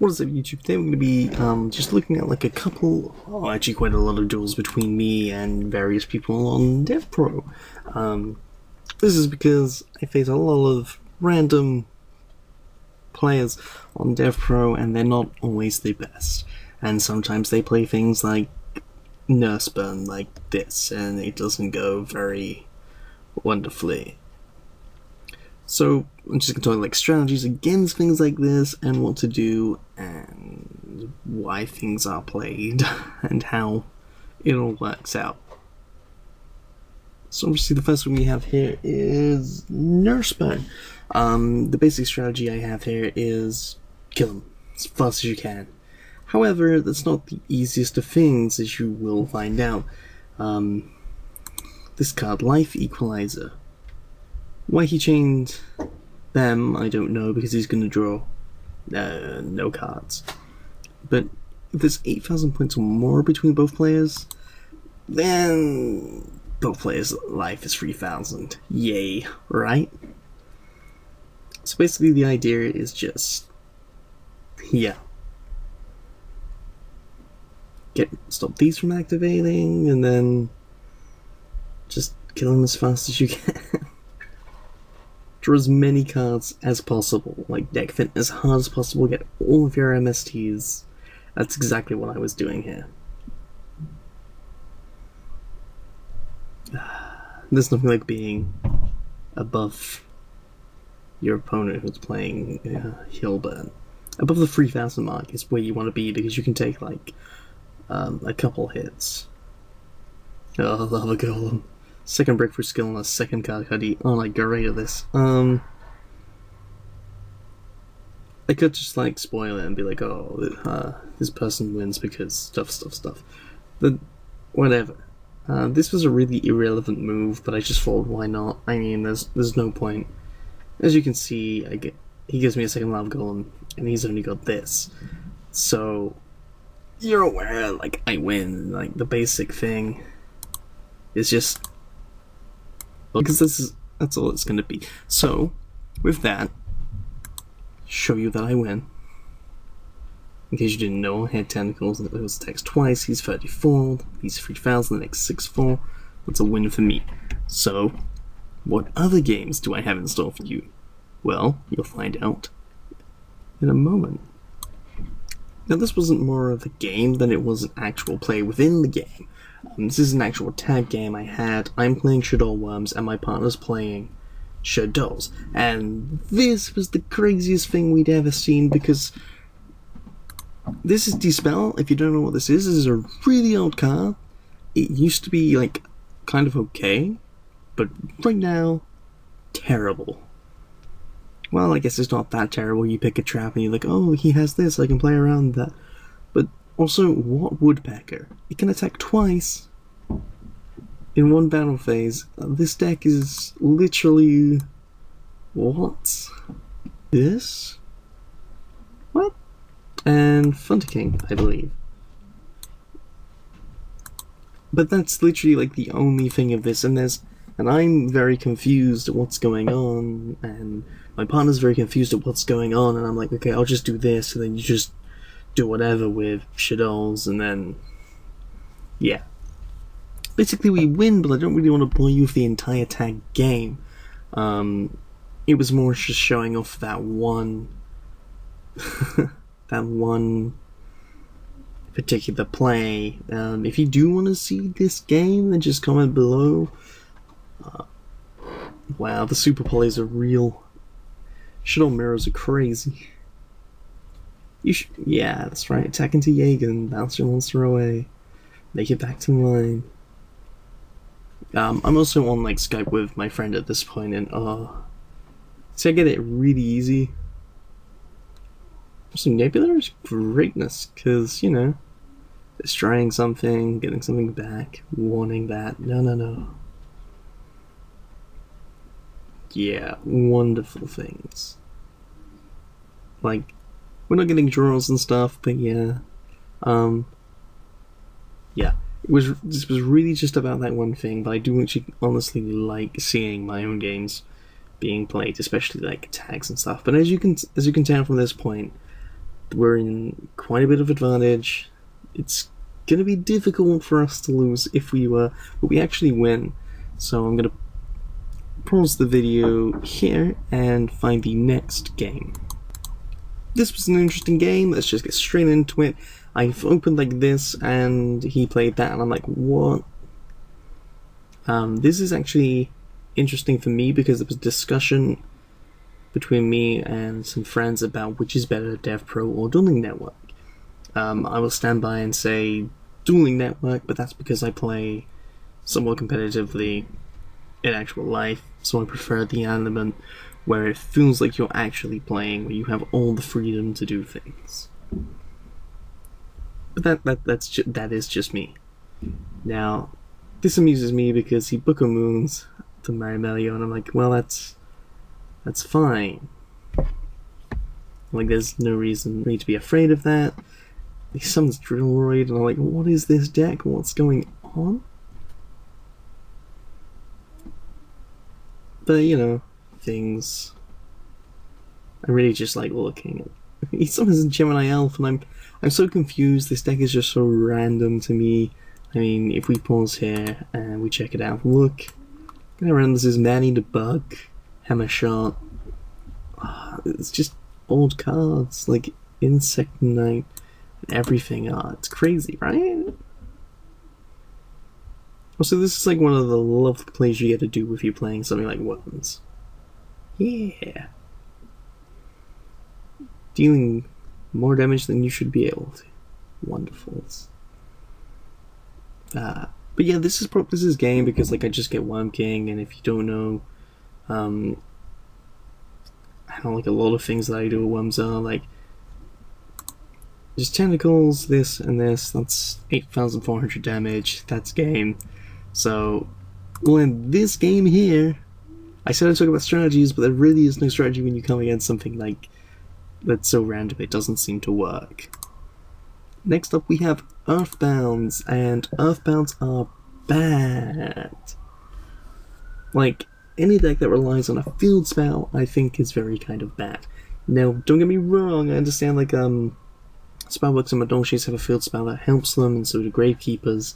What is up, YouTube? Today we're going to be just looking at like a couple, actually quite a lot of duels between me and various people on Devpro. This is because I face a lot of random players on Devpro and they're not always the best. And sometimes they play things like Nurse Burn like this and it doesn't go very wonderfully. So I'm just going to talk like strategies against things like this and what to do and why things are played and how it all works out. So obviously the first one we have here is Nurse Burn. The basic strategy I have here is kill him as fast as you can. However, that's not the easiest of things, as you will find out. This card, Life Equalizer. Why he chained them, I don't know, because he's going to draw no cards. But if there's 8,000 points or more between both players, then both players' life is 3,000. Yay, right? So basically the idea is just, yeah. Stop these from activating, and then just kill them as fast as you can. Draw as many cards as possible, like deck fit as hard as possible, get all of your MSTs. That's exactly what I was doing here. There's nothing like being above your opponent who's playing Hillburn. Above the 3,000 mark is where you want to be, because you can take like a couple hits. Oh, I love a golem. Second breakthrough skill on a second card cuddy. Oh my god, great at this. I could just like spoil it and be like, oh, this person wins because stuff. But whatever. This was a really irrelevant move, but I just thought, why not? I mean, there's no point. As you can see, he gives me a second lava golem, and he's only got this. So you're aware, like, I win. Like, the basic thing is just, because that's all it's gonna be. So with that, show you that I win. In case you didn't know, I had tentacles and it was text twice. He's 34, he's 3,000, the next 6-4. That's a win for me. So what other games do I have in store for you? Well, you'll find out in a moment. Now, this wasn't more of a game than it was an actual play within the game. This is an actual tag game I had. I'm playing Shadow Worms and my partner's playing Shadows. And this was the craziest thing we'd ever seen, because this is Dispel. If you don't know what this is a really old card. It used to be like kind of okay, but right now, terrible. Well, I guess it's not that terrible. You pick a trap and you're like, oh, he has this, I can play around that. But also, what Woodpecker? It can attack twice in one battle phase. This deck is literally... what? This? What? And Thunder King, I believe. But that's literally like the only thing of this, and I'm very confused at what's going on, and my partner's very confused at what's going on, and I'm like, okay, I'll just do this, and then you just do whatever with Shadows, and then, yeah. Basically we win, but I don't really want to bore you with the entire tag game. It was more just showing off that one, that one particular play. If you do want to see this game, then just comment below. Wow, the super polys are real. Shadow mirrors are crazy. Yeah, that's right. Attack into Jaeger, bounce your monster away, make it back to line. I'm also on like Skype with my friend at this point, and see, I get it really easy. Some Nebula is greatness, because, you know, destroying something, getting something back, warning that. No. Yeah, wonderful things. Like, we're not getting draws and stuff, but yeah. Yeah. This was really just about that one thing, but I do actually honestly like seeing my own games being played, especially like tags and stuff. But as you can tell from this point, we're in quite a bit of advantage. It's gonna be difficult for us to lose if we were, but we actually win. So I'm gonna pause the video here and find the next game. This was an interesting game. Let's just get straight into it. I've opened like this, and he played that, and I'm like, what? This is actually interesting for me because there was discussion between me and some friends about which is better, Devpro or Dueling Network. I will stand by and say Dueling Network, but that's because I play somewhat competitively in actual life, so I prefer the element where it feels like you're actually playing, where you have all the freedom to do things. But that is just me. Now, this amuses me because he Book of Moons to marry Melio, and I'm like, well, that's fine. Like, there's no reason for me to be afraid of that. He summons Drillroid, and I'm like, what is this deck? What's going on? But, you know, things. I really just like looking at. He summons a Gemini Elf, and I'm so confused. This deck is just so random to me. I mean, if we pause here and we check it out, look. This is Manny the Bug, Hammer Shot. It's just old cards, like Insect Knight, and everything. It's crazy, right? Also, this is like one of the lovely plays you get to do if you're playing something like Worms. Yeah. Dealing more damage than you should be able to. Wonderful. But yeah, this is game because like I just get Worm King, and if you don't know, I don't like a lot of things that I do with Worms are like just tentacles, this and this. That's 8,400 damage. That's game. So, well, in this game here, I said I talk about strategies, but there really is no strategy when you come against something like that's so random it doesn't seem to work. Next up we have Earthbounds, and Earthbounds are bad. Like, any deck that relies on a field spell, I think is very kind of bad. Now, don't get me wrong, I understand like Spellbooks and Madolches have a field spell that helps them, and so do Gravekeepers.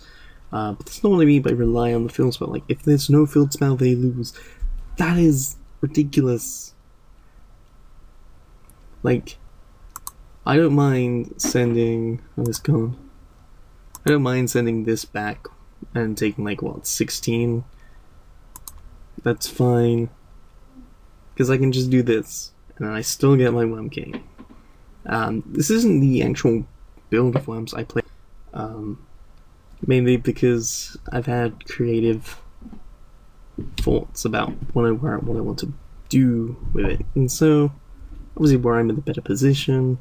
But that's not what I mean by rely on the field spell. Like, if there's no field spell, they lose. That is ridiculous. Like, I don't mind sending... Oh, it's gone. I don't mind sending this back and taking, like, what, 16? That's fine. Because I can just do this, and I still get my Worm King. This isn't the actual build of Worms I play. Mainly because I've had creative thoughts about what I want to do with it, and so obviously where I'm in the better position,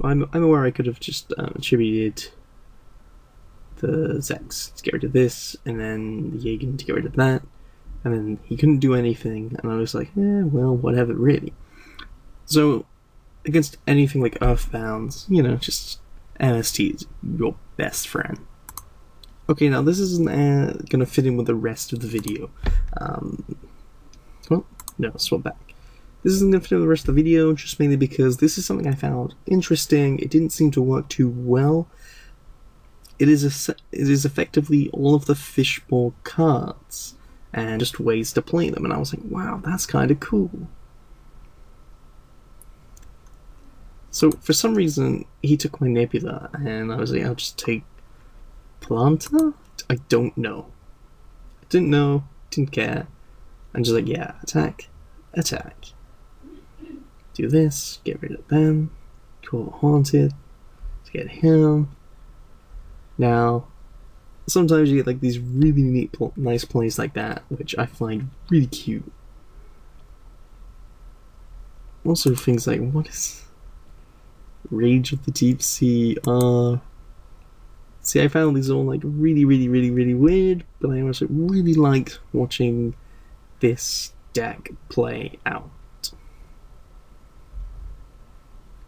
I'm aware I could have just attributed the Zex to get rid of this, and then the Jagan to get rid of that, and then he couldn't do anything, and I was like, well, whatever, really. So against anything like Earthbounds, you know, just MST is your best friend. Okay, now this isn't gonna fit in with the rest of the video. Well, no, swap back. This isn't gonna fit in with the rest of the video, just mainly because this is something I found interesting. It didn't seem to work too well. It is effectively all of the fishbowl cards, and just ways to play them, and I was like, wow, that's kind of cool. So, for some reason, he took my Nebula, and I was like, I'll just take Planta? I don't know. I didn't know, didn't care. I'm just like, yeah, attack, attack. Do this, get rid of them, call Haunted, to get him. Now, sometimes you get like these really neat, nice plays like that, which I find really cute. Also, things like, what is... Rage of the Deep Sea, see, I found these all like really weird, but I also really liked watching this deck play out.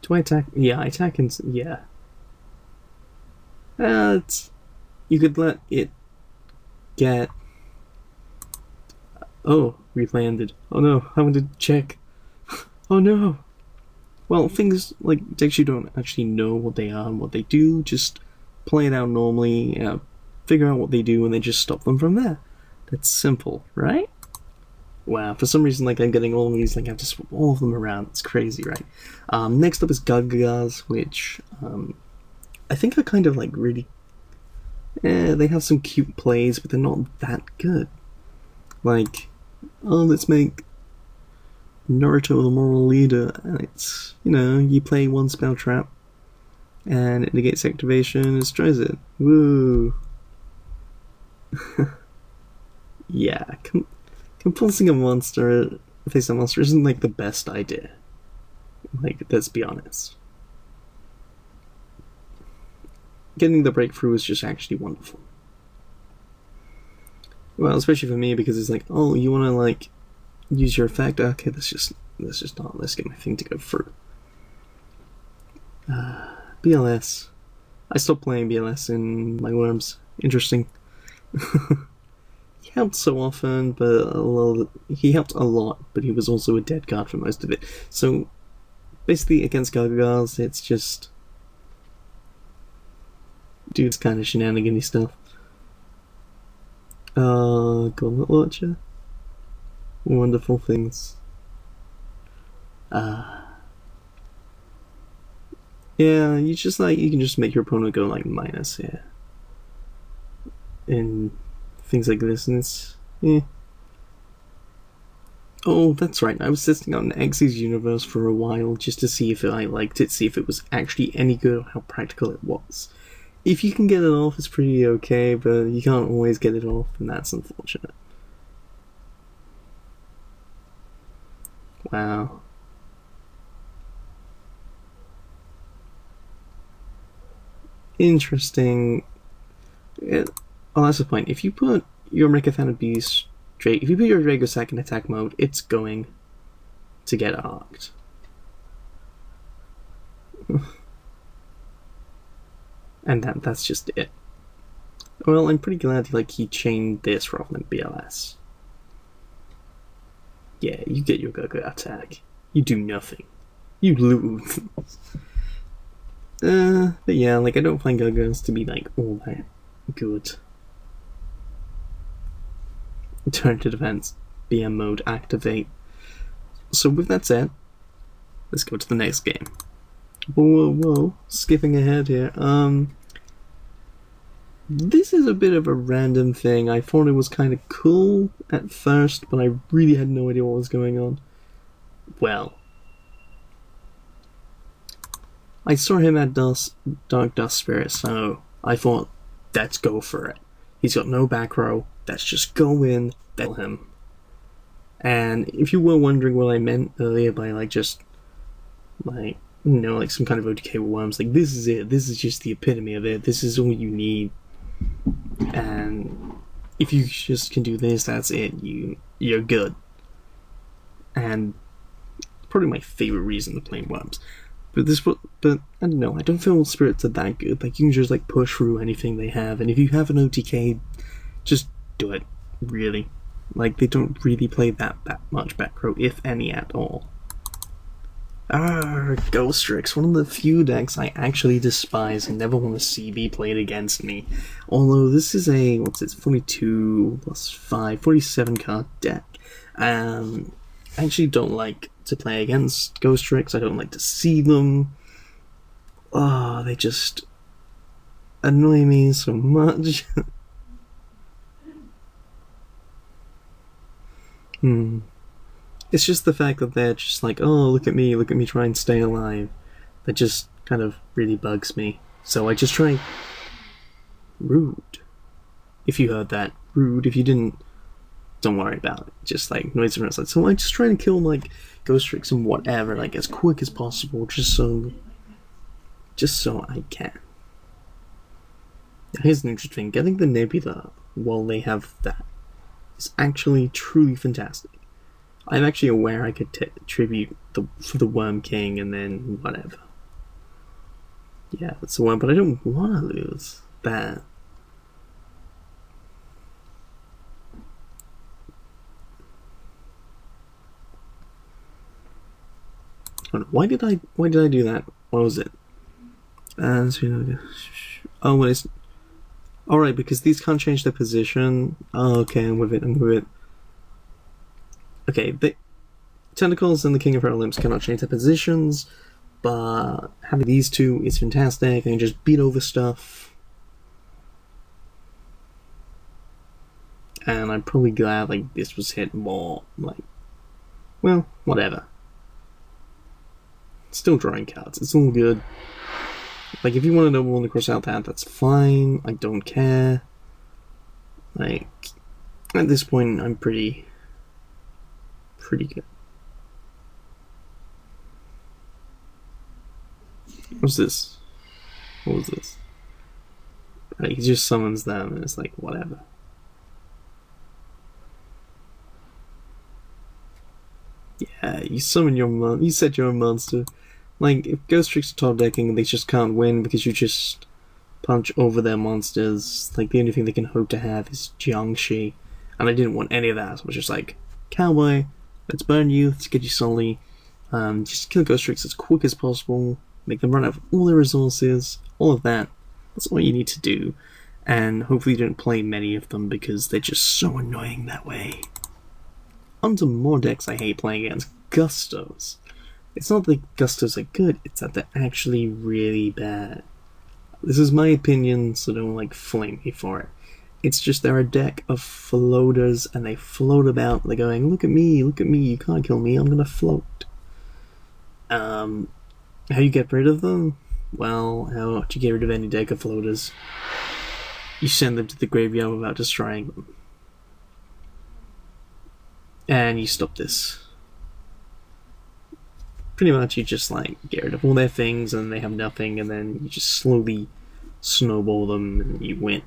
Do I attack? Yeah, I attack and... yeah. You could let it get... Oh, replay ended. Oh no, I wanted to check. Oh no! well, things like decks you don't actually know what they are and what they do, just play it out normally, figure out what they do, and then just stop them from there. That's simple, right? Wow, for some reason, like, I'm getting all of these, like, I have to swap all of them around. It's crazy, right? Next up is Gagagas, which, I think are kind of, like, really... they have some cute plays, but they're not that good. Like, oh, let's make Naruto the moral leader, and it's, you know, you play one spell trap, and it negates activation and destroys it. Woo! Yeah, compulsing a monster, face a monster, isn't, like, the best idea. Like, let's be honest. Getting the breakthrough is just actually wonderful. Well, especially for me, because it's like, oh, you want to, like, use your effect? Okay, let's just not. Let's get my thing to go through. BLS. I stopped playing BLS in my worms. Interesting. He helped so often, but he helped a lot, but he was also a dead card for most of it. So, basically, against Gargoyles, it's just do this kind of shenanigan-y stuff. Gauntlet Launcher. Wonderful things. Yeah, you can just make your opponent go like minus, yeah. And things like this, and it's, yeah. Oh, that's right, I was testing out an Xyz universe for a while just to see if I liked it, see if it was actually any good or how practical it was. If you can get it off, it's pretty okay, but you can't always get it off, and that's unfortunate. Wow. Interesting. Oh, that's the point. If you put your Mechathana Beast straight, if you put your Dragossack in attack mode, it's going to get arced. And that's just it. Well, I'm pretty glad he chained this rather than BLS. Yeah, you get your Gaga attack. You do nothing. You lose. But yeah, I don't find Gagas to be, all that good. Turn to defense. BM mode, activate. So with that said, let's go to the next game. Whoa. Skipping ahead here. This is a bit of a random thing. I thought it was kind of cool at first, but I really had no idea what was going on. Well, I saw him at Dark Dust Spirit, so I thought, let's go for it. He's got no back row, let's just go in, kill him. And if you were wondering what I meant earlier by some kind of OTK worms, this is it, this is just the epitome of it, this is all you need. And if you just can do this, that's it, you're good. And probably my favorite reason to play worms. But I don't know, I don't feel spirits are that good. You can just push through anything they have, and if you have an OTK, just do it, really. They don't really play that much back row, if any at all. Ghost Strix, one of the few decks I actually despise and never want to see be played against me. Although this is a, 42 plus 5, 47 card deck. I actually don't like to play against Ghost Strix, I don't like to see them. They just annoy me so much. It's just the fact that they're just look at me try and stay alive. That just kind of really bugs me. So I just try... Rude. If you heard that. Rude. If you didn't, don't worry about it. Just noise around. So I just try to kill Ghost Strix and whatever as quick as possible, just so I can. Now, here's an interesting thing. Getting the Nebula while they have that is actually truly fantastic. I'm actually aware I could tribute for the Worm King and then whatever. Yeah, that's the one, but I don't want to lose that. Why did I do that? What was it? Oh, what is? All right, because these can't change their position. Oh, okay, I'm with it. Okay, the tentacles and the King of Her Limbs cannot change their positions, but having these two is fantastic. They can just beat over stuff. And I'm probably glad like this was hit more. Like, well, whatever. Still drawing cards. It's all good. Like, if you want to know more to cross out that's fine. I don't care. Like, at this point, I'm pretty good. What's this? What was this? Like, he just summons them, and it's like, whatever. Yeah, you summon you set your own monster. Like, if Ghost Tricks are top decking, they just can't win because you just punch over their monsters. Like, the only thing they can hope to have is Jiangshi. And I didn't want any of that. So I was just like, Cowboy, let's burn you, let's get you Sully. Just kill Ghost Tricks as quick as possible. Make them run out of all their resources. All of that. That's all you need to do. And hopefully you don't play many of them because they're just so annoying that way. Onto more decks I hate playing against. Gustos. It's not that Gustos are good, it's that they're actually really bad. This is my opinion, so don't like flame me for it. It's just they're a deck of floaters and they float about. They're going, look at me, you can't kill me, I'm gonna float. How you get rid of them? Well, how do you get rid of any deck of floaters? You send them to the graveyard without destroying them. And you stop this. Pretty much you just like get rid of all their things and they have nothing, and then you just slowly snowball them and you win.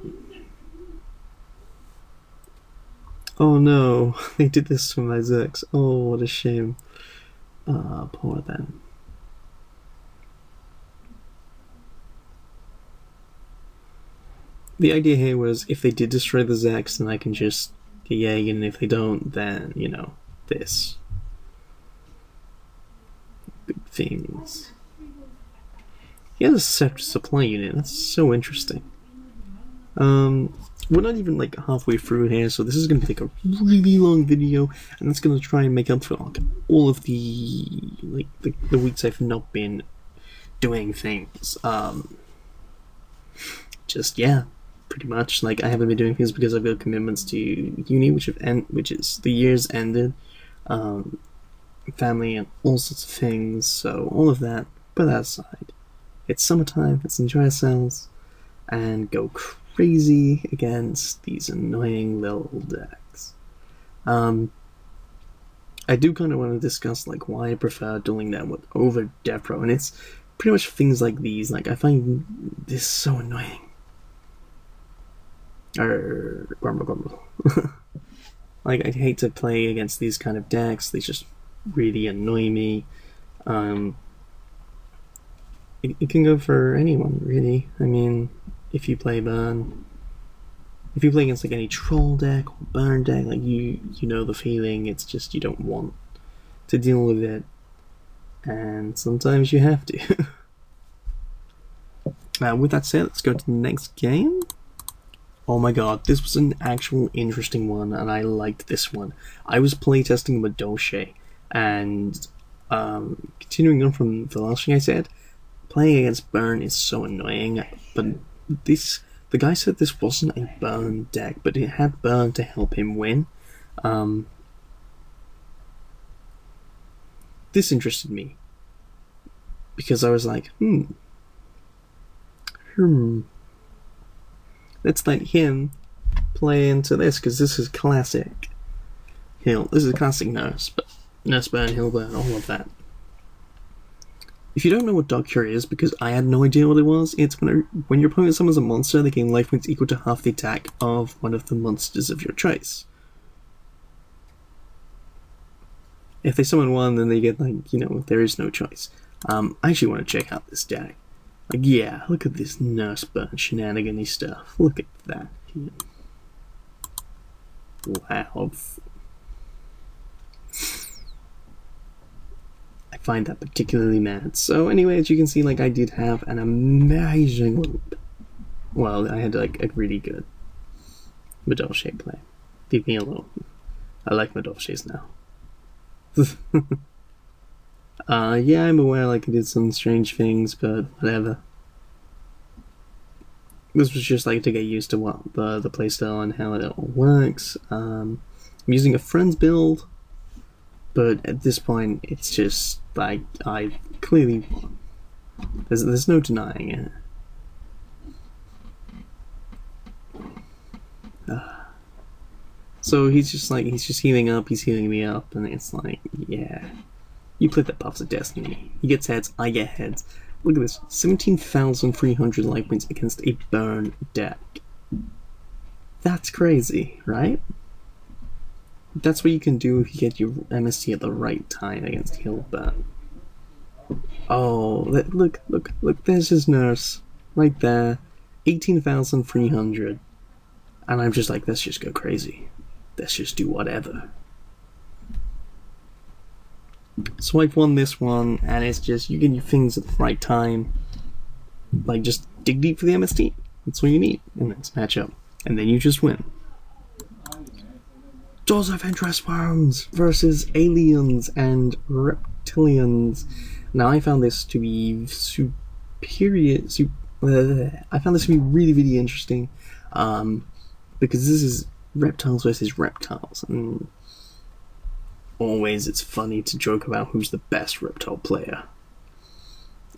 Oh no, they did this to my Zerx. Oh, what a shame. Poor them. The idea here was if they did destroy the Zerx, then I can just yay, and if they don't, then, you know, this. Good things. He has a separate supply unit, that's so interesting. We're not even like halfway through here, so this is going to be like a really long video, and that's going to try and make up for like all of the like the weeks I've not been doing things. Just yeah, pretty much. Like I haven't been doing things because I've got commitments to uni, which is the year's ended, family and all sorts of things. So all of that, put that aside. It's summertime. Let's enjoy ourselves and go crazy against these annoying little decks. I do kind of want to discuss like why I prefer dueling them over Devpro, and it's pretty much things like these. Like I find this so annoying. Grumble. Like I hate to play against these kind of decks. They just really annoy me. It can go for anyone, really. I mean, if you play burn, if you play against like any troll deck or burn deck, like you know the feeling. It's just you don't want to deal with it, and sometimes you have to. With that said, let's go to the next game. Oh my god, this was an actual interesting one, and I liked this one. I was playtesting with Dolce, and continuing on from the last thing I said, playing against burn is so annoying, but the guy said this wasn't a burn deck, but it had burn to help him win. This interested me, because I was like, let's let him play into this, because this is classic Hill. This is classic Nurse Burn, Hill Burn, all of that. If you don't know what Dark Fury is, because I had no idea what it was, it's when your opponent summons a monster, they gain life points equal to half the attack of one of the monsters of your choice. If they summon one, then they get, like, you know, there is no choice. I actually want to check out this deck. Like, yeah, look at this Nurse Burn shenanigan-y stuff. Look at that. Wow. find that particularly mad. So anyway, as you can see, like, I did have an amazing loop. Well, I had like a really good Madolche play. Leave me alone. I like Madolches now. Yeah, I'm aware like I did some strange things, but whatever. This was just like to get used to what the playstyle and how it all works. I'm using a friend's build, but at this point, it's just like I clearly won. There's no denying it. So he's just healing up. He's healing me up, and it's like, yeah, you play the Puffs of Destiny. He gets heads, I get heads. Look at this, 17,300 life points against a burn deck. That's crazy, right? That's what you can do if you get your MST at the right time against heal burn. Oh, look, there's his nurse. Right there. 18,300. And I'm just like, let's just go crazy. Let's just do whatever. So I've won this one, and it's just, you get your things at the right time. Like, just dig deep for the MST. That's all you need in this matchup. And then you just win. Doors of Interest Worms versus Aliens and Reptilians. Now, I found this to be I found this to be really, really interesting. Because this is reptiles versus reptiles. And always it's funny to joke about who's the best reptile player.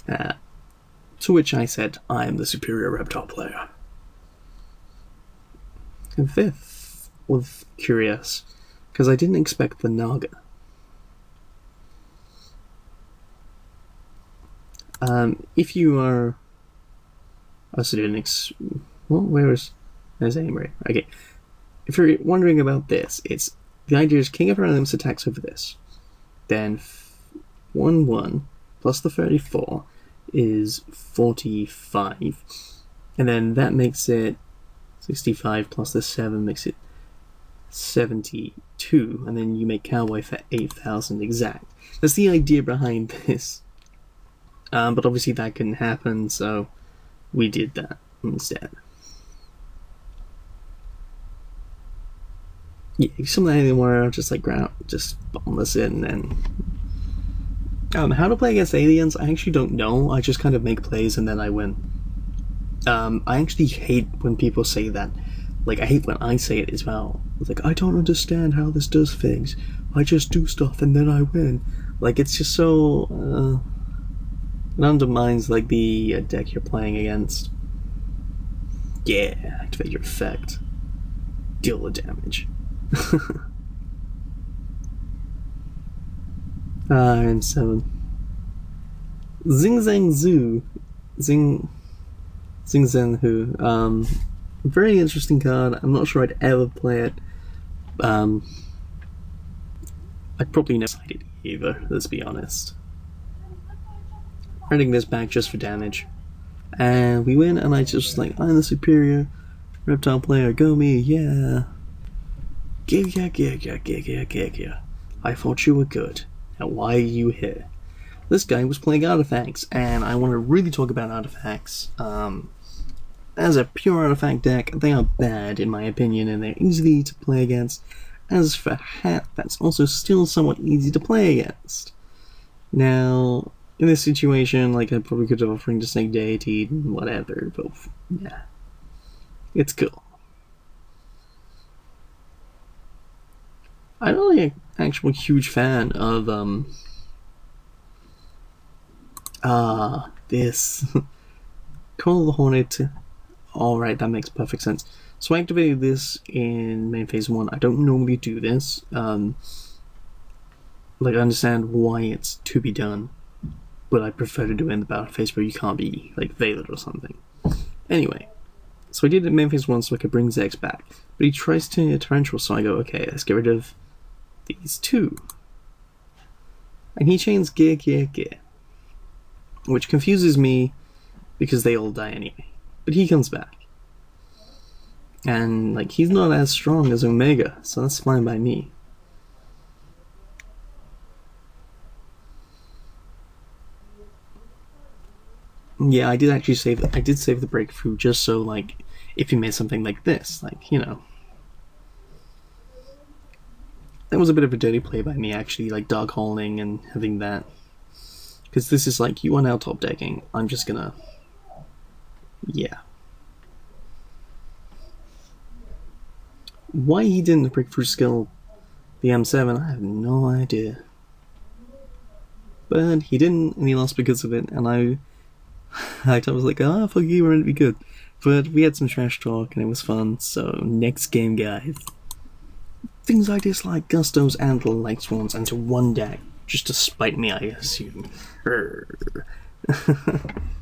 To which I said, I am the superior reptile player. And fifth was curious, because I didn't expect the Naga. If you are... I also didn't there's Amory. Okay. If you're wondering about this, the idea is King of Realms attacks over this. Then 1/1 plus the 34 is 45. And then that makes it 65 plus the 7 makes it 72. And then you make Cowboy for 8,000 exact. That's the idea behind this. But obviously that couldn't happen, so we did that instead. Yeah, something anywhere, just like just bomb this in, and how to play against aliens, I actually don't know. I just kind of make plays and then I win. I actually hate when people say that. Like, I hate when I say it as well. It's like, I don't understand how this does things. I just do stuff and then I win. Like, it's just so it undermines like the deck you're playing against. Yeah, activate your effect. Deal the damage. And 7. Zing Zang Zhu. Zing Zang Hu. Very interesting card. I'm not sure I'd ever play it. I'd probably never side it either, let's be honest. Running this back just for damage. And we win, and I just like, I'm the superior reptile player, go me, yeah. Yeah. I thought you were good. Now why are you here? This guy was playing artifacts, and I want to really talk about artifacts. As a pure artifact deck, they are bad in my opinion, and they're easy to play against. As for Hat, that's also still somewhat easy to play against. Now, in this situation, like, I probably could have offering to Snake Deity and whatever, but yeah. It's cool. I'm not really an actual huge fan of, this. Call of the Hornet. Alright, that makes perfect sense. So I activated this in main phase 1. I don't normally do this. Like, I understand why it's to be done, but I prefer to do it in the battle phase where you can't be, like, veiled or something. Anyway, so I did it in main phase 1 so I could bring Zex back. But he tries to Torrential, so I go, okay, let's get rid of these two. And he chains Gear, which confuses me because they all die anyway. But he comes back. And, like, he's not as strong as Omega, so that's fine by me. Yeah, I did actually save. I did save the breakthrough just so, like, if you made something like this, like, you know, that was a bit of a dirty play by me, actually, like dark holding and having that, because this is like, you are now top decking. I'm just gonna, yeah. Why he didn't breakthrough skill the M7, I have no idea. But he didn't, and he lost because of it, and I was like, ah, fuck you, we're gonna be good. But we had some trash talk, and it was fun, so next game, guys. Things I dislike, Gustos and Light Swans into one deck, just to spite me, I assume.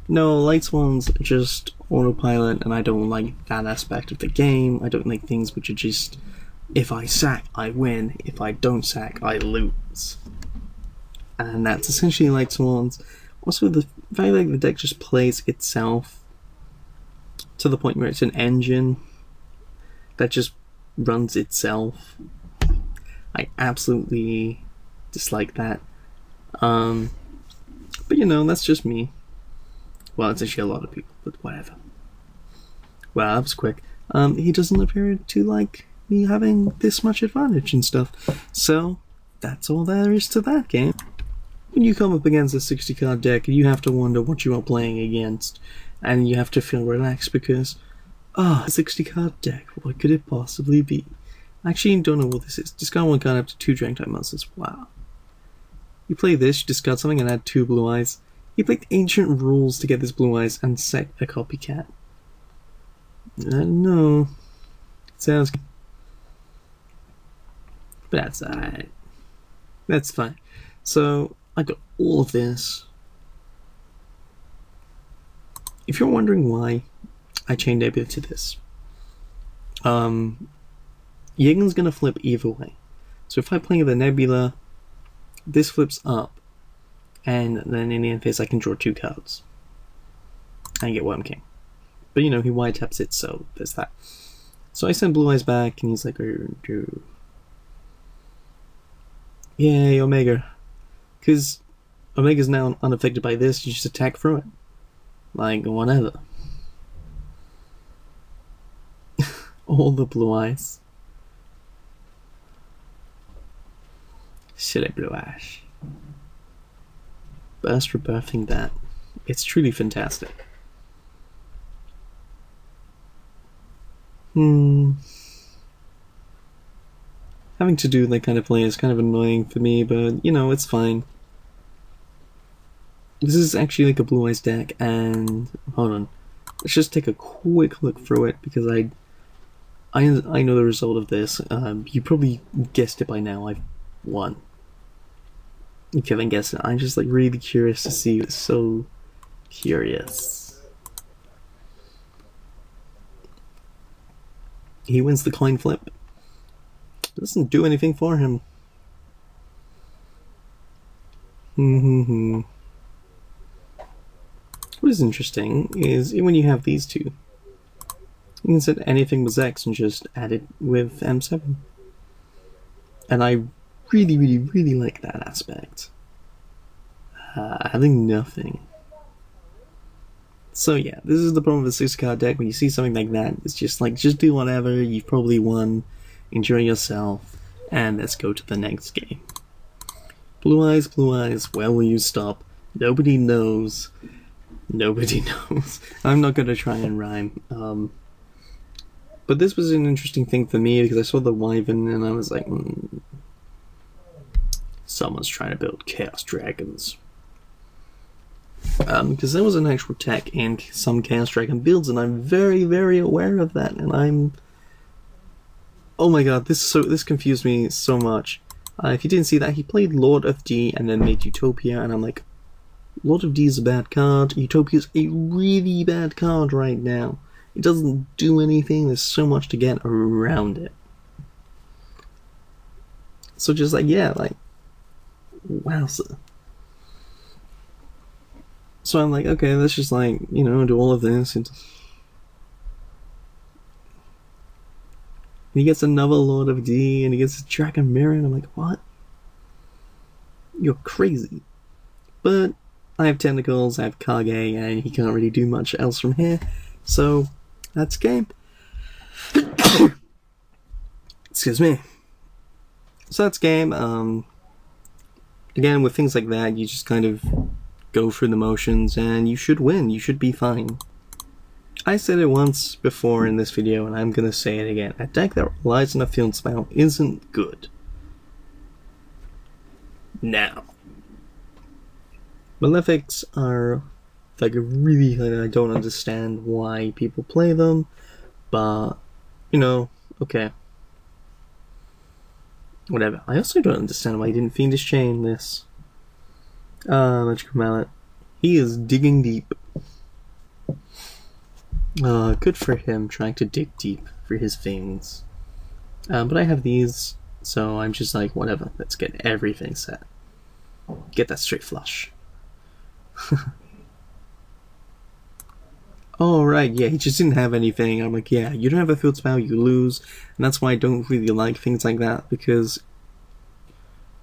No, Light Swans just autopilot, and I don't like that aspect of the game. I don't like things which are just, if I sack, I win. If I don't sack, I lose. And that's essentially Light Swans. Also, the fact that the deck just plays itself to the point where it's an engine that just runs itself. I absolutely dislike that. But you know, that's just me. Well, it's actually a lot of people, but whatever. Well, that was quick. He doesn't appear to like me having this much advantage and stuff. So, that's all there is to that game. When you come up against a 60 card deck, you have to wonder what you are playing against. And you have to feel relaxed because, a 60 card deck, what could it possibly be? I actually don't know what this is. Discard one card after 2 Dragon type monsters. Wow. You play this, you discard something and add 2 blue eyes. You played Ancient Rules to get this blue eyes and set a copycat. No. Sounds good. But that's alright. That's fine. So, I got all of this. If you're wondering why I chained Nebula to this, Yigen's gonna flip either way. So if I play the Nebula, this flips up, and then in the end phase I can draw 2 cards and get Worm King. But you know, he white taps it, so there's that. So I send Blue Eyes back, and he's like, yay, Omega. Because Omega's now unaffected by this, you just attack through it. Like, whatever. All the blue eyes. Silly blue eyes. Burst rebirthing that. It's truly fantastic. Having to do that kind of play is kind of annoying for me, but, you know, it's fine. This is actually like a Blue Eyes deck, and hold on, let's just take a quick look through it because I know the result of this. You probably guessed it by now. I've won. If you haven't guessed it, I'm just like really curious to see. It's so curious. He wins the coin flip. Doesn't do anything for him. What is interesting is when you have these two, you can set anything with X and just add it with M7. And I really like that aspect. Having nothing. So yeah, this is the problem with a 6 card deck. When you see something like that, it's just like, just do whatever, you've probably won, enjoy yourself, and let's go to the next game. Blue Eyes, where will you stop? Nobody knows. Nobody knows. I'm not gonna try and rhyme. But this was an interesting thing for me because I saw the Wyvern and I was like, someone's trying to build Chaos Dragons. Because there was an actual tech in some Chaos Dragon builds, and I'm very aware of that, and I'm... Oh my god, this confused me so much. If you didn't see that, he played Lord of D and then made Utopia, and I'm like, Lord of D is a bad card, Utopia's a really bad card right now. It doesn't do anything, there's so much to get around it. So just like, yeah, like, wowza. So I'm like, okay, let's just like, you know, do all of this. And he gets another Lord of D, and he gets a Dragon Mirror, and I'm like, what? You're crazy. But I have tentacles, I have Kage, and he can't really do much else from here. So, that's game. Excuse me. So that's game. Again, with things like that, you just kind of go through the motions, and you should win. You should be fine. I said it once before in this video, and I'm gonna say it again. A deck that relies on a field spell isn't good. Now, Malefics are like really, I don't understand why people play them, but you know, okay. Whatever. I also don't understand why he didn't Fiendish Chain this. Magical Mallet. He is digging deep. Good for him trying to dig deep for his things. But I have these, so I'm just like, whatever, let's get everything set. Get that straight flush. Oh, right, yeah, he just didn't have anything. I'm like, yeah, you don't have a field spell, you lose. And that's why I don't really like things like that, because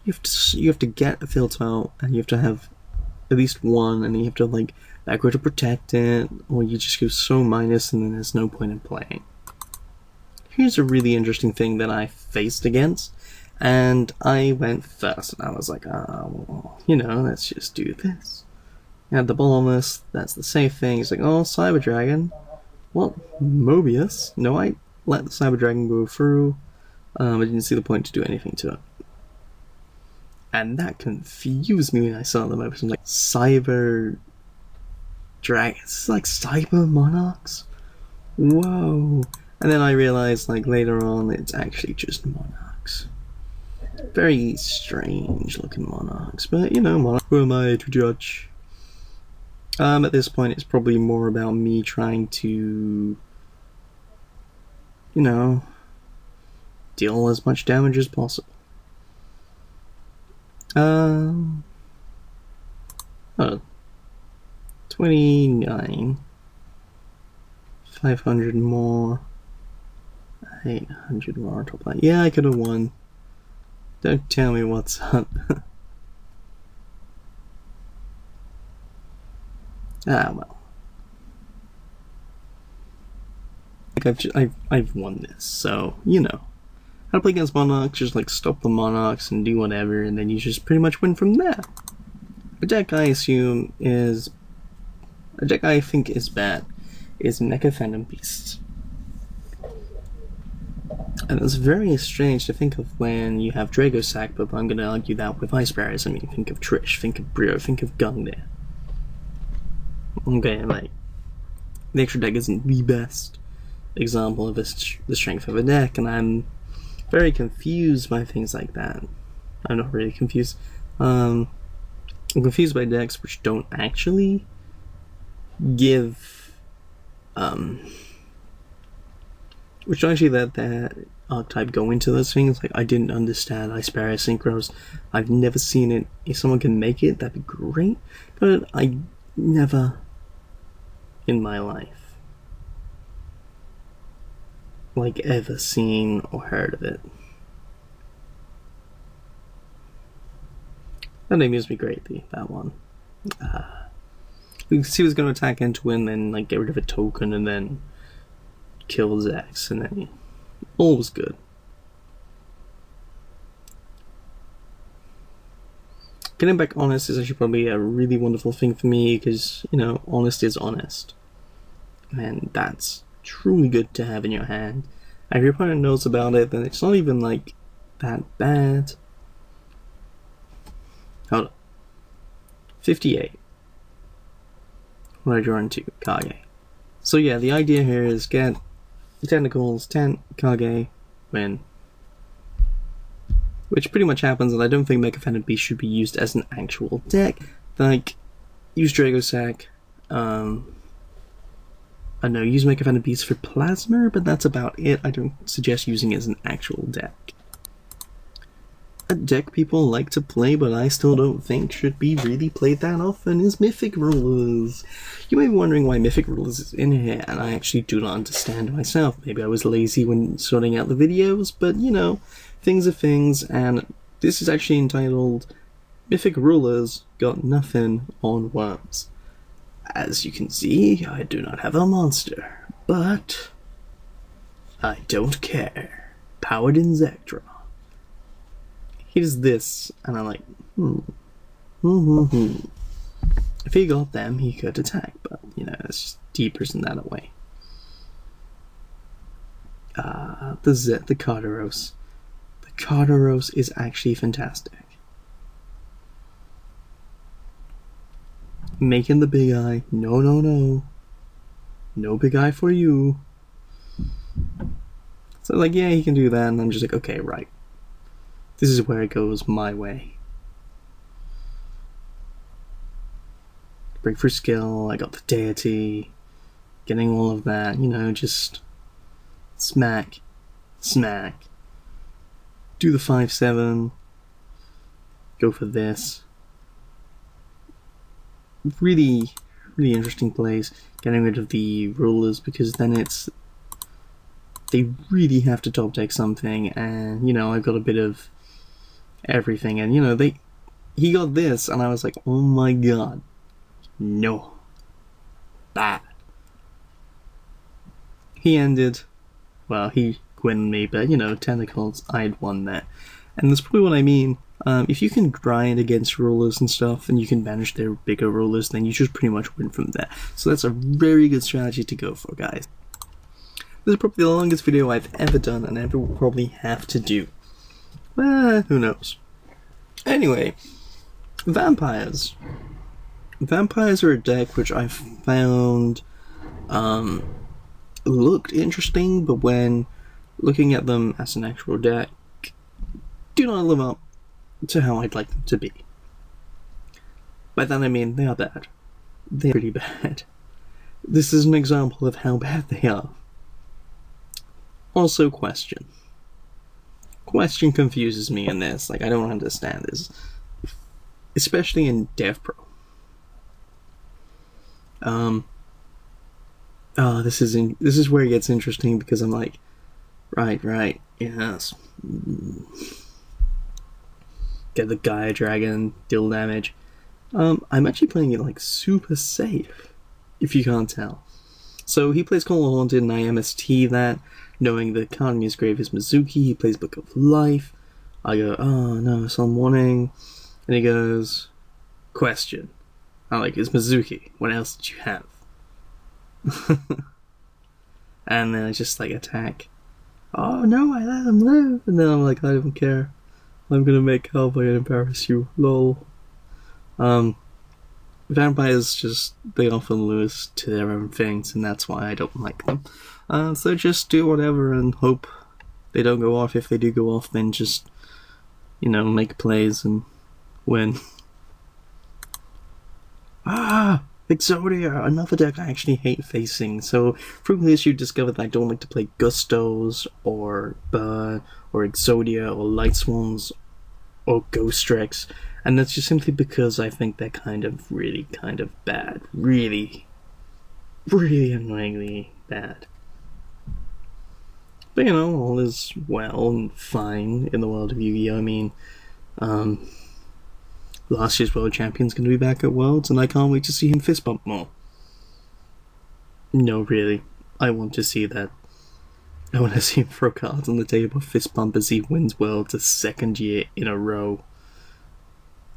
you have to get a field spell, and you have to have at least one, and you have to, like, aggro to protect it, or you just go so minus, and then there's no point in playing. Here's a really interesting thing that I faced against, and I went first, and I was like, well, you know, let's just do this. Add the ball on this, that's the safe thing. He's like, oh, Cyber Dragon. Well, Mobius. No, I let the Cyber Dragon go through. I didn't see the point to do anything to it. And that confused me when I saw the Mobius. I'm like, Cyber Dragon? It's like Cyber Monarchs? Whoa. And then I realized, like, later on, it's actually just Monarchs. Very strange looking Monarchs, but you know, Monarch. Who am I to judge? At this point, it's probably more about me trying to, you know, deal as much damage as possible. Oh, 29, 500 more, 800 more top line. Yeah, I could have won. Don't tell me what's up. Ah, well. Like I've won this, so, you know. How to play against Monarchs, just like stop the Monarchs and do whatever, and then you just pretty much win from there. A deck I assume is... A deck I think is bad is Mecha Phantom Beasts. And it's very strange to think of when you have Dragosack, but I'm gonna argue that with Ice Barriers. I mean, think of Trish, think of Brio, think of Gungnir. Okay, like, the extra deck isn't the best example of the strength of a deck, and I'm very confused by things like that. I'm not really confused. I'm confused by decks which don't actually give, which don't actually let that archetype go into those things. Like, I didn't understand Ice Barrier Synchros. I've never seen it. If someone can make it, that'd be great, but I never in my life like ever seen or heard of it. That amused me greatly, that one. You can see he was going to attack into win, then like get rid of a token and then kill Zax, and then all was good. Getting back honest is actually probably a really wonderful thing for me, because, you know, honest is honest. And that's truly good to have in your hand. And if your opponent knows about it, then it's not even, like, that bad. Hold on. 58. What I draw into? Kage. So yeah, the idea here is get tentacles, tent, Kage, win. Which pretty much happens, and I don't think Mecha Phantom Beast should be used as an actual deck. Like, use Dragosack, I don't know, use Mecha Phantom Beast for Plasma, but that's about it. I don't suggest using it as an actual deck. A deck people like to play, but I still don't think should be really played that often, is Mythic Rulers. You may be wondering why Mythic Rulers is in here, and I actually do not understand myself. Maybe I was lazy when sorting out the videos, but, you know, things are things, and this is actually entitled Mythic Rulers got nothing on worms. As you can see, I do not have a monster, but I don't care. Paladin Zektra. He does this, and I'm like, If he got them, he could attack, but, you know, it's just deeper than that away. The Carteros. The Carteros is actually fantastic. Making the big eye. No, no, no. No big eye for you. So, like, yeah, he can do that, and I'm just like, okay, right. This is where it goes my way. Break for skill, I got the deity, getting all of that, you know, just smack, smack. Do the 5-7, go for this. Really, really interesting plays, getting rid of the rulers, because then it's, they really have to top deck something, and, you know, I've got a bit of everything, and, you know, he got this, and I was like, oh my god. No. Bad. He ended, well, he won me, but, you know, Tentacles, I'd won that. And that's probably what I mean. If you can grind against rulers and stuff, and you can banish their bigger rulers, then you just pretty much win from there. So that's a very good strategy to go for, guys. This is probably the longest video I've ever done, and ever will probably have to do. Who knows. Anyway, vampires. Vampires are a deck which I found looked interesting, but when looking at them as an actual deck, do not live up to how I'd like them to be. By that I mean they are bad. They're pretty bad. This is an example of how bad they are. Also, question. Question confuses me in this. Like, I don't understand this. Especially in Devpro. This is where it gets interesting, because I'm like, right, yes. Get the Gaia Dragon, deal damage. I'm actually playing it like super safe, if you can't tell. So he plays Call of Haunted, and I MST that, knowing the card in his grave is Mizuki. He plays Book of Life. I go, oh no, Sun Warning. And he goes, question. I'm like, it's Mizuki. What else did you have? And then I just like attack. Oh no, I let him live. And then I'm like, I don't care. I'm gonna make Hellboy and embarrass you. Lol. Vampires just, they often lose to their own things, and that's why I don't like them. So just do whatever and hope they don't go off. If they do go off, then just, you know, make plays and win. Exodia, another deck I actually hate facing. So from this you discovered that I don't like to play Gustos, or Burn, or Exodia, or Light Swans, or Ghost Rex. And that's just simply because I think they're really kind of bad. Really annoyingly bad. But you know, all is well and fine in the world of Yu-Gi-Oh! I mean, last year's World Champion's going to be back at Worlds, and I can't wait to see him fist bump more. No, really. I want to see that. I want to see him throw cards on the table, fist bump as he wins Worlds a second year in a row.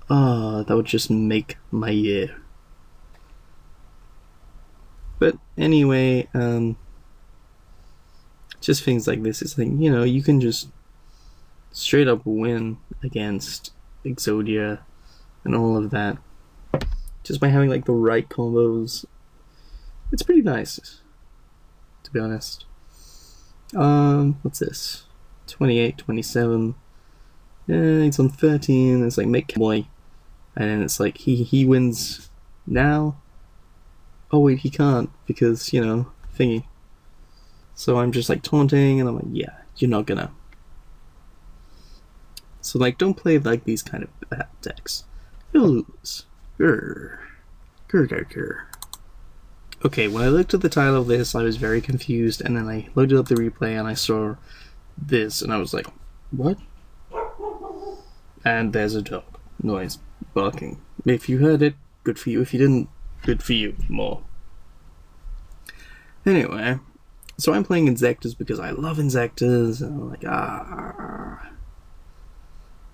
That would just make my year. But anyway, just things like this. It's like, you know, you can just straight up win against Exodia and all of that just by having like the right combos. It's pretty nice, to be honest. What's this? 28, 27. Yeah, it's on 13. It's like make boy, and then it's like he wins now. Oh wait, he can't, because, you know, thingy. So I'm just like taunting, and I'm like, yeah, you're not gonna. So like, don't play like these kind of bad decks. You'll lose. Grr. Okay, when I looked at the title of this, I was very confused, and then I loaded up the replay and I saw this, and I was like, what? And there's a dog noise. barking. If you heard it, good for you. If you didn't, good for you. More. Anyway, so I'm playing Insectors because I love Insectors, and I'm like,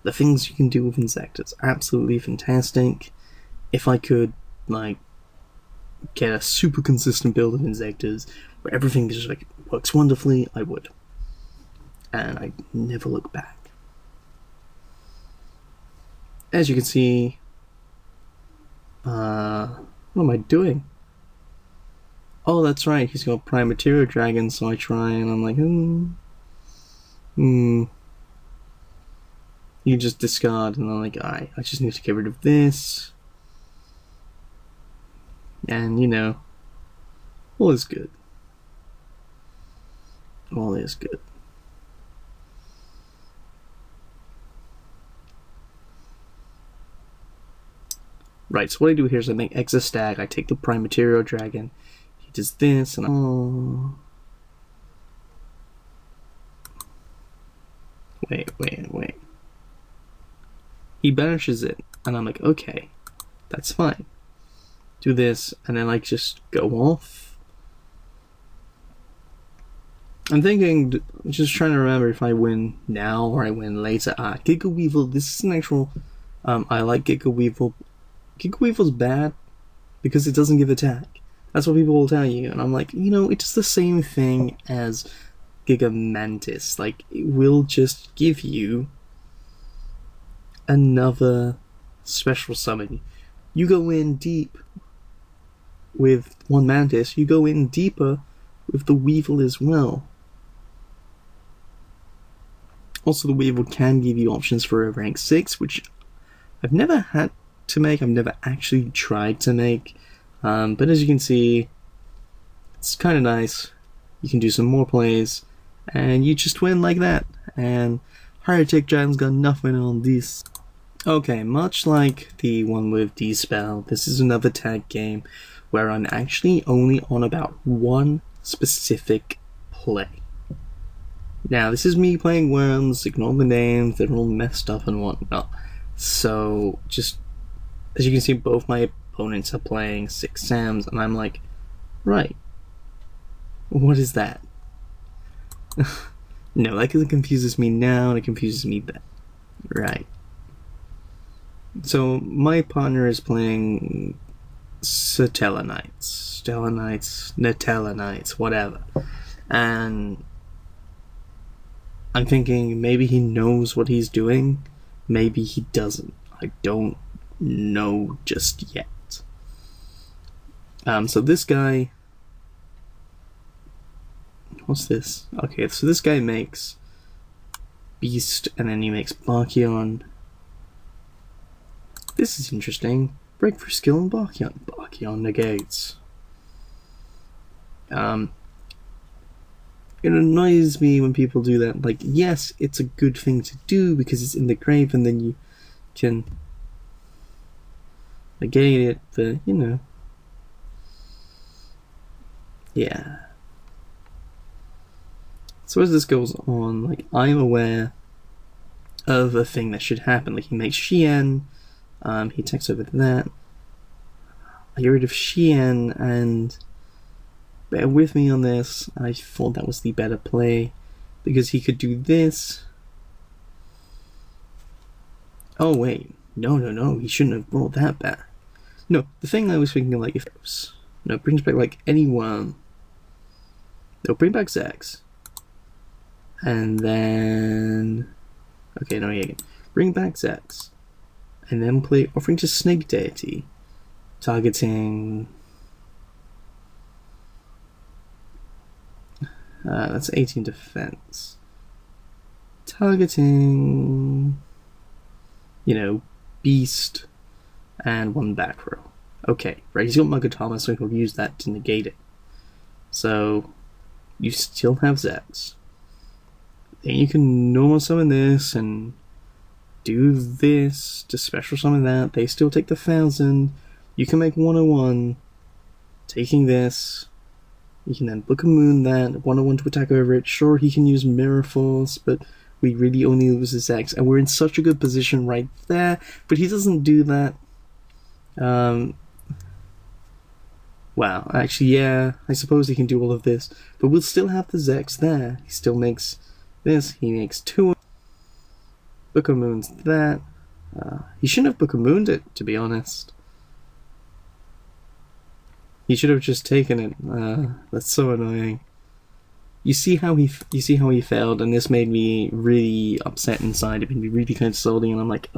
the things you can do with Insectors, absolutely fantastic. If I could, like, get a super consistent build of Insectors, where everything just, like, works wonderfully, I would. And I never look back. As you can see, what am I doing? Oh, that's right, he's got Prime Material Dragon, so I try, and I'm like, You just discard, and I'm like, I just need to get rid of this. And, you know, all is good. All is good. Right, so what I do here is I make Extra Stag, I take the Prime Material Dragon, he does this, and Wait. He banishes it, and I'm like, okay, that's fine. Do this, and then like just go off. I'm thinking, just trying to remember if I win now or I win later. Giga Weevil, this is an actual, I like Giga Weevil. Giga Weevil's bad because it doesn't give attack. That's what people will tell you, and I'm like, you know, it's the same thing as Giga Mantis. Like, it will just give you another special summon. You go in deep with one Mantis, you go in deeper with the Weevil as well. Also, the Weevil can give you options for a rank 6, which I've never had to make, I've never actually tried to make, but as you can see, it's kind of nice. You can do some more plays, and you just win like that, and Higher Tech Giant's got nothing on this. Okay, much like the one with D-Spell, this is another tag game where I'm actually only on about one specific play. Now, this is me playing Worms, ignore the names, they're all messed up and whatnot. So, just, as you can see, both my opponents are playing 6 Sams, and I'm like, right, what is that? No, that confuses me now, and it confuses me then. Right. So, my partner is playing Stellar Knights, Nutella Knights, whatever. And I'm thinking maybe he knows what he's doing, maybe he doesn't. I don't know just yet. So this guy... What's this? Okay, so this guy makes Beast, and then he makes Barkion. This is interesting. Breakthrough skill and Barkion. Barkion negates. It annoys me when people do that. Like, yes, it's a good thing to do because it's in the grave and then you can negate it, but, you know. Yeah. So as this goes on, like, I'm aware of a thing that should happen. Like, he makes Shien, he takes over that. I get rid of Shien, and bear with me on this, I thought that was the better play, because he could do this. Oh wait, no, he shouldn't have brought that back. No, the thing I was thinking, like, if it was, no, it brings back, like, any worm. They'll bring back Zax. And then... Okay, no, yeah, bring back Zax. And then play Offering to Snake Deity, targeting... that's 18 defense. Targeting... You know, Beast and 1 back row. Okay, right, he's got Magatama, so he'll use that to negate it. So, you still have Zax. Then you can normal summon this and do this to special summon that. They still take the 1000. You can make 101, taking this. You can then Book of Moon that, 101 to attack over it. Sure, he can use Mirror Force, but we really only lose his X, and we're in such a good position right there, but he doesn't do that. Wow, actually, yeah, I suppose he can do all of this, but we'll still have the Zex there. He still makes this, he makes 2. Book of Moon's that. He shouldn't have Book of Mooned it, to be honest. He should have just taken it. That's so annoying. You see how he failed, and this made me really upset inside. It made me really kind of salty, and I'm like,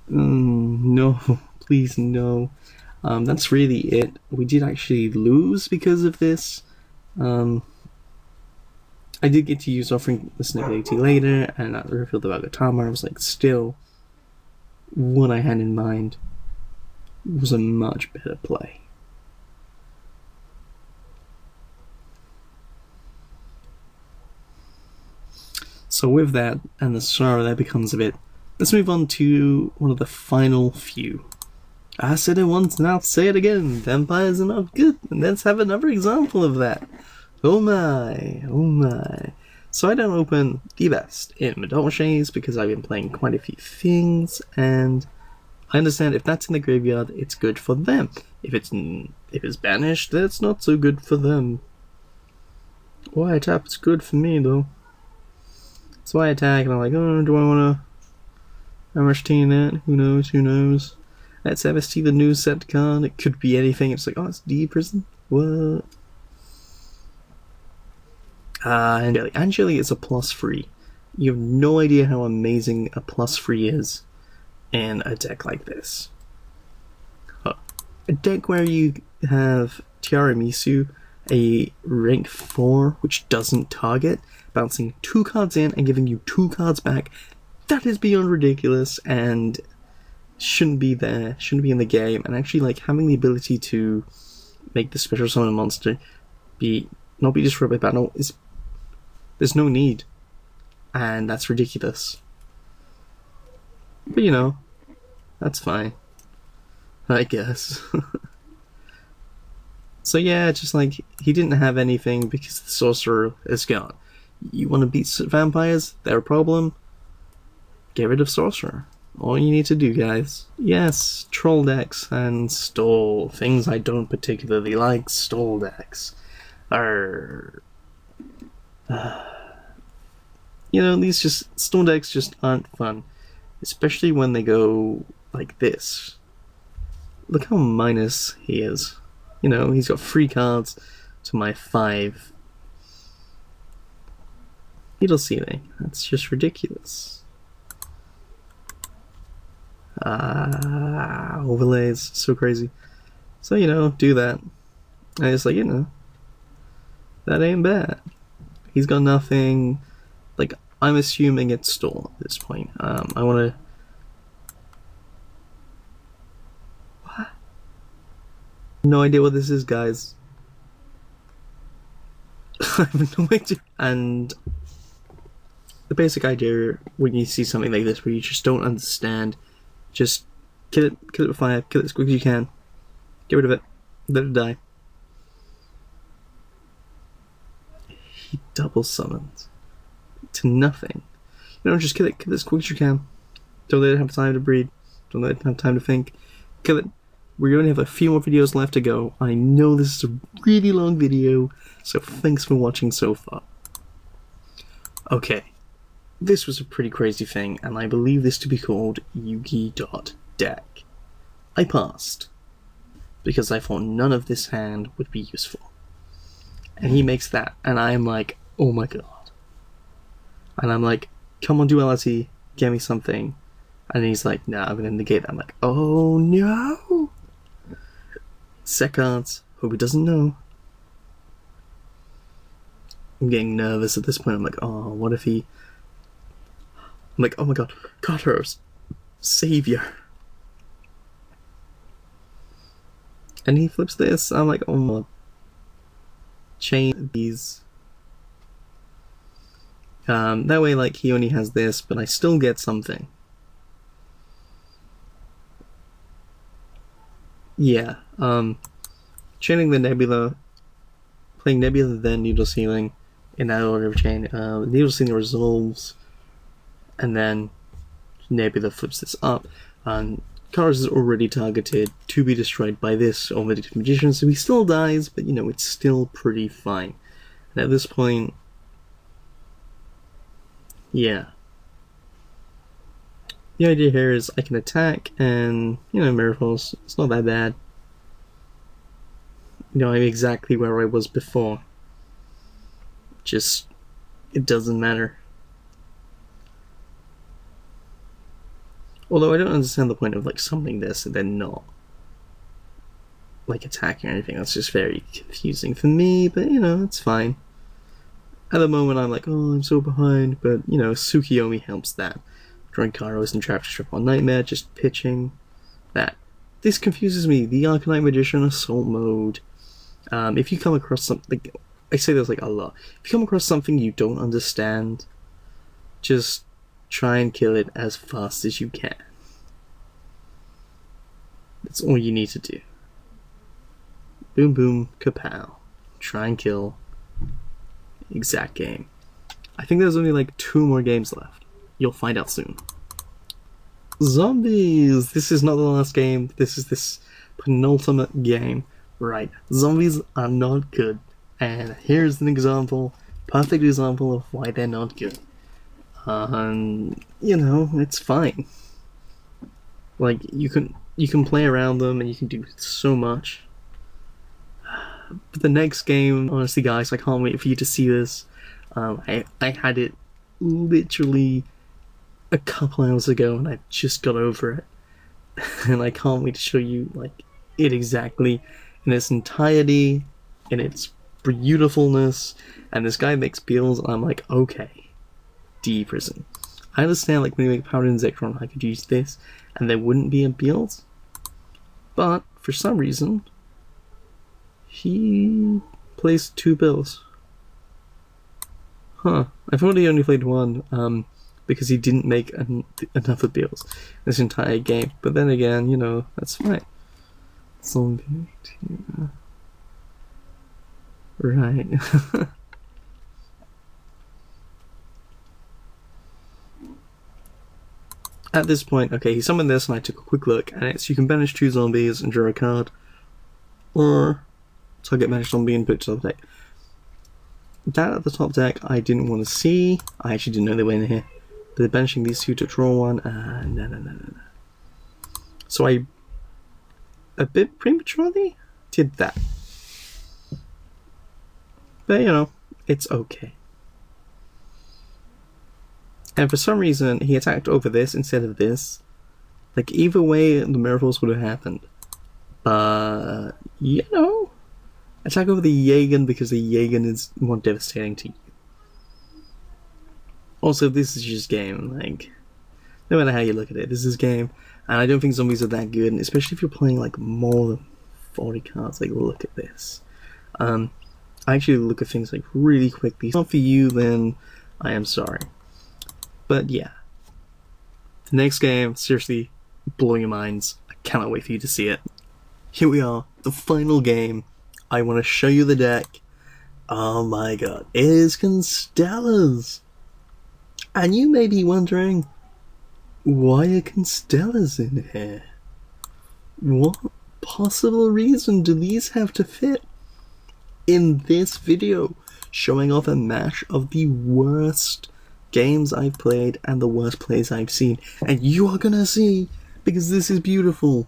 no, please no. That's really it. We did actually lose because of this. I did get to use Offering the Snake later, and I revealed the Bagatama. I was like, still, what I had in mind was a much better play. So with that, and the sorrow that becomes of it, let's move on to one of the final few. I said it once, and I'll say it again. Vampires are not good, and let's have another example of that. Oh my, oh my. So I don't open the best in Madolches because I've been playing quite a few things, and I understand if that's in the graveyard, it's good for them. If it's banished, that's not so good for them. Why I tap, it's good for me though. So I attack, and I'm like, oh, do I want to MRT that? Who knows, who knows? Let's MST the new set card. It could be anything. It's like, oh, it's D prison? What? Angeli is a +3. You have no idea how amazing a +3 is in a deck like this. A deck where you have Tiramisu, a rank 4, which doesn't target, bouncing 2 cards in and giving you 2 cards back. That is beyond ridiculous and shouldn't be there, shouldn't be in the game. And actually, like, having the ability to make the special summon monster not be destroyed by battle is, there's no need, and that's ridiculous. But you know, that's fine, I guess. So yeah, just like, he didn't have anything because the sorcerer is gone. You want to beat vampires? Their problem? Get rid of sorcerer. All you need to do, guys. Yes, troll decks and stall. Things I don't particularly like, stall decks. You know, these stall decks just aren't fun. Especially when they go like this. Look how minus he is. You know, he's got 3 cards to my 5. Needle Sealing. That's just ridiculous. Overlays, so crazy. So, you know, do that. And it's like, you know, that ain't bad. He's got nothing. Like, I'm assuming it's stall at this point. I want to. What? No idea what this is, guys. I have no idea. And the basic idea when you see something like this where you just don't understand, just kill it with fire, kill it as quick as you can, get rid of it, let it die. He double summons to nothing. You know, just kill it as quick as you can. Don't let it have time to breed. Don't let it have time to think. Kill it. We only have a few more videos left to go. I know this is a really long video, so thanks for watching so far. Okay, this was a pretty crazy thing, and I believe this to be called Yugi.deck. I passed, because I thought none of this hand would be useful. And he makes that, and I am like, oh my god. And I'm like, come on, duality, get me something. And he's like, nah, I'm gonna negate that. I'm like, oh no! Set cards, hope he doesn't know. I'm getting nervous at this point. I'm like, oh, what if he... I'm like, oh my god, Carter's savior. And he flips this. I'm like, oh my... Chain these. That way, like, he only has this, but I still get something. Yeah, chaining the Nebula, playing Nebula then Needle Sealing in that order of chain. Needle Singer resolves, and then Nebula flips this up, and Kairos is already targeted to be destroyed by this Omnidic Magician, so he still dies, but you know, it's still pretty fine. And at this point, yeah. The idea here is I can attack, and, you know, miracles, it's not that bad. You know, I'm exactly where I was before. Just, it doesn't matter. Although I don't understand the point of, like, summoning this and then not, like, attacking or anything. That's just very confusing for me, but, you know, it's fine. At the moment, I'm like, oh, I'm so behind, but, you know, Tsukiyomi helps that. Drawing Kairos and Trap Strip on Nightmare, just pitching that. This confuses me. The Arcanite Magician Assault Mode. If you come across something, I say this like a lot. If you come across something you don't understand, just try and kill it as fast as you can. That's all you need to do. Boom boom, kapow. Try and kill. Exact game. I think there's only like 2 more games left. You'll find out soon. Zombies! This is not the last game. This is this penultimate game. Right. Zombies are not good. And here's an example. Perfect example of why they're not good. You know, it's fine. Like, you can play around them and you can do so much. But the next game, honestly guys, I can't wait for you to see this. I had it literally a couple hours ago and I just got over it. And I can't wait to show you, like, it exactly in its entirety, in its beautifulness. And this guy makes builds and I'm like, okay, D-Prison. I understand, like, when you make Paladin Zekrom, I could use this and there wouldn't be a build. But for some reason, he plays 2 builds. Huh. I've already only played 1, because he didn't make enough of builds this entire game. But then again, you know, that's fine. Zombie. Yeah. Right. At this point, okay, he summoned this and I took a quick look, and it's you can banish 2 zombies and draw a card, or target banished zombie and put it to the deck. That at the top deck I didn't want to see. I actually didn't know they were in here. But they're banishing these 2 to draw 1, no. So I, a bit prematurely, did that. But, you know, it's okay. And for some reason, he attacked over this instead of this. Like, either way, the miracles would have happened. But, you know, attack over the Jagen because the Jagen is more devastating to you. Also, this is just game, like, no matter how you look at it, this is game, and I don't think zombies are that good, and especially if you're playing, like, more than 40 cards, like, look at this. I actually look at things, like, really quickly. If it's not for you, then I am sorry. But, yeah. The next game, seriously, blowing your minds. I cannot wait for you to see it. Here we are, the final game. I want to show you the deck. Oh my god, it is Constellas! And you may be wondering, why are Constellas in here? What possible reason do these have to fit in this video, showing off a mash of the worst games I've played and the worst plays I've seen? And you are gonna see, because this is beautiful.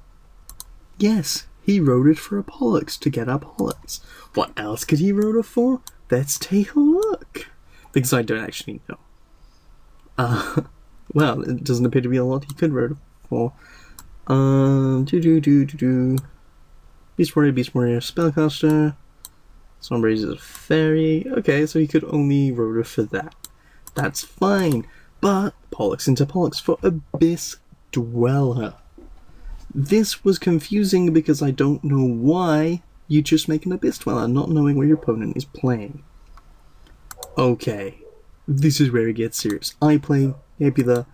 Yes, he wrote it for a Pollux to get our Pollux. What else could he wrote it for? Let's take a look. Because I don't actually know. Well, it doesn't appear to be a lot he could wrote it for. Beast Warrior, Spellcaster. Sombreeze is a fairy. Okay, so he could only wrote it for that. That's fine. But Pollux into Pollux for Abyss Dweller. This was confusing because I don't know why you just make an Abyss Dweller, not knowing where your opponent is playing. Okay, this is where it gets serious. I play Nebula.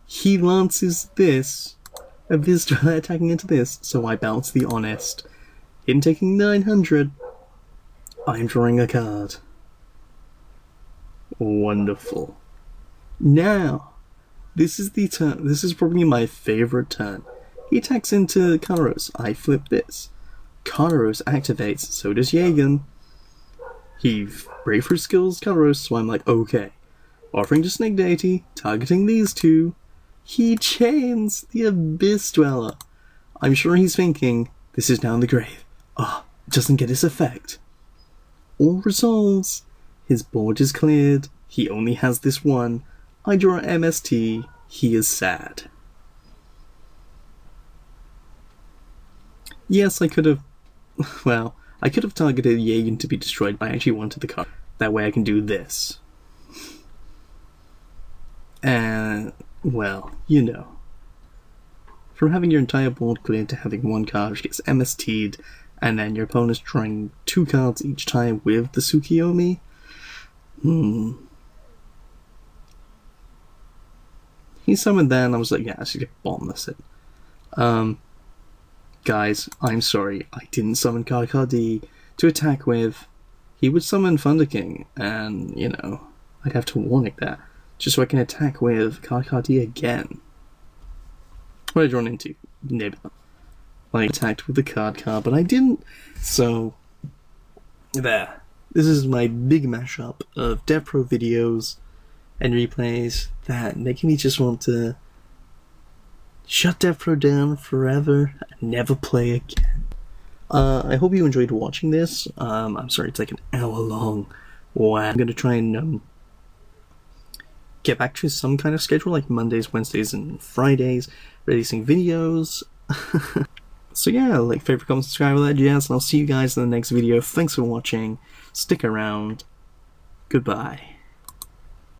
He lances this, Abyss Dweller attacking into this, so I bounce the Honest. Him taking 900. I'm drawing a card. Wonderful. Now, this is the turn. This is probably my favorite turn. He attacks into Kararos. I flip this. Kararos activates, so does Jagen. He breakthrough skills Kararos, so I'm like, okay. Offering to Snake Deity, targeting these two. He chains the Abyss Dweller. I'm sure he's thinking, this is down the grave. Doesn't get his effect. All resolves. His board is cleared. He only has this one. I draw MST. He is sad. Yes, I could have... Well, I could have targeted Jagen to be destroyed, but I actually wanted the card. That way I can do this. And, well, you know. From having your entire board cleared to having one card which gets MST'd, and then your opponent's drawing 2 cards each time with the Tsukiyomi? He summoned that, and I was like, yeah, I should get bombless it. Guys, I'm sorry, I didn't summon Karkadi to attack with. He would summon Thunder King, and, you know, I'd have to warn that, just so I can attack with Karkadi again. What I drawn into? Nebula. Like, attacked with the card, but I didn't, so... There. This is my big mashup of Devpro videos and replays that make me just want to shut Devpro down forever and never play again. I hope you enjoyed watching this. I'm sorry it's like an hour long. Wow. I'm gonna try and get back to some kind of schedule, like Mondays, Wednesdays, and Fridays, releasing videos. So yeah, like, favorite, comment, subscribe, all that jazz, and I'll see you guys in the next video. Thanks for watching. Stick around. Goodbye.